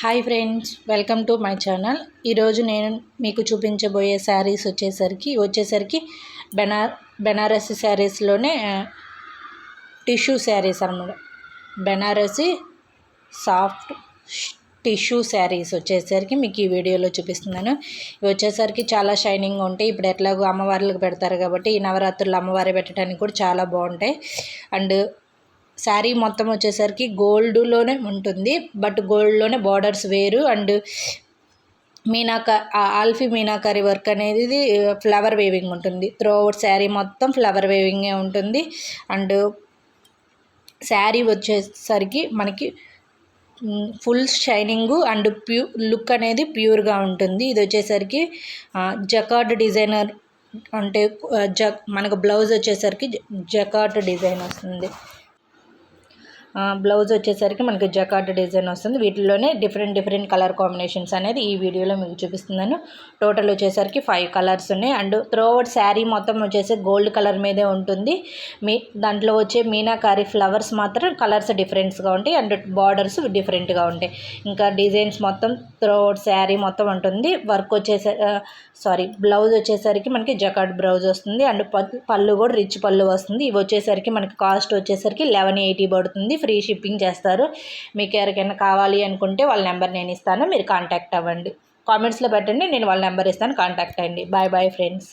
Hi friends, welcome to my channel. ఈరోజు నేను మీకు చూపించబోయే శారీస్ వచ్చేసరికి బెనారసి శారీస్లోనే టిష్యూ శారీస్ అన్నమాట. బెనారసి సాఫ్ట్ టిష్యూ శారీస్ వచ్చేసరికి మీకు ఈ వీడియోలో చూపిస్తున్నాను. ఇవి వచ్చేసరికి చాలా షైనింగ్ ఉంటాయి. ఇప్పుడు ఎట్లాగో అమ్మవార్లకు పెడతారు కాబట్టి ఈ నవరాత్రులు అమ్మవారి పెట్టడానికి కూడా చాలా బాగుంటాయి. అండ్ శారీ మొత్తం వచ్చేసరికి గోల్డ్లోనే ఉంటుంది, బట్ గోల్డ్లోనే బార్డర్స్ వేరు. అండ్ ఆల్ఫీ మీనాకరీ వర్క్ అనేది ఫ్లవర్ వేవింగ్ ఉంటుంది. త్రూఅవుట్ శారీ మొత్తం ఫ్లవర్ వేవింగే ఉంటుంది. అండ్ శారీ వచ్చేసరికి మనకి ఫుల్ షైనింగు అండ్ లుక్ అనేది ప్యూర్గా ఉంటుంది. ఇది వచ్చేసరికి జకార్డ్ డిజైనర్ అంటే మనకు బ్లౌజ్ వచ్చేసరికి జకార్డ్ డిజైన్ వస్తుంది. బ్లౌజ్ వచ్చేసరికి మనకి జకార్డ్ డిజైన్ వస్తుంది. వీటిలోనే డిఫరెంట్ కలర్ కాంబినేషన్స్ అనేది ఈ వీడియోలో మీకు చూపిస్తున్నాను. టోటల్ వచ్చేసరికి 5 కలర్స్ ఉన్నాయి. అండ్ త్రూఅవుట్ శారీ మొత్తం వచ్చేసి గోల్డ్ కలర్ మీదే ఉంటుంది. దాంట్లో వచ్చే మీనాకారి ఫ్లవర్స్ మాత్రం కలర్స్ డిఫరెంట్స్గా ఉంటాయి అండ్ బార్డర్స్ డిఫరెంట్గా ఉంటాయి. ఇంకా డిజైన్స్ మొత్తం త్రూఅవుట్ శారీ మొత్తం ఉంటుంది. వర్క్ బ్లౌజ్ వచ్చేసరికి మనకి జకార్డ్ బ్లౌజ్ వస్తుంది. అండ్ పళ్ళు కూడా రిచ్ పళ్ళు వస్తుంది. ఇవి వచ్చేసరికి మనకి కాస్ట్ వచ్చేసరికి 1180 పడుతుంది. ఫ్రీ షిప్పింగ్ చేస్తారు. మీకు ఎవరికైనా కావాలి అనుకుంటే వాళ్ళ నెంబర్ నేను ఇస్తాను, మీరు కాంటాక్ట్ అవ్వండి. కామెంట్స్లో పెట్టండి, నేను వాళ్ళ నెంబర్ ఇస్తాను, కాంటాక్ట్ అవ్వండి. Bye friends.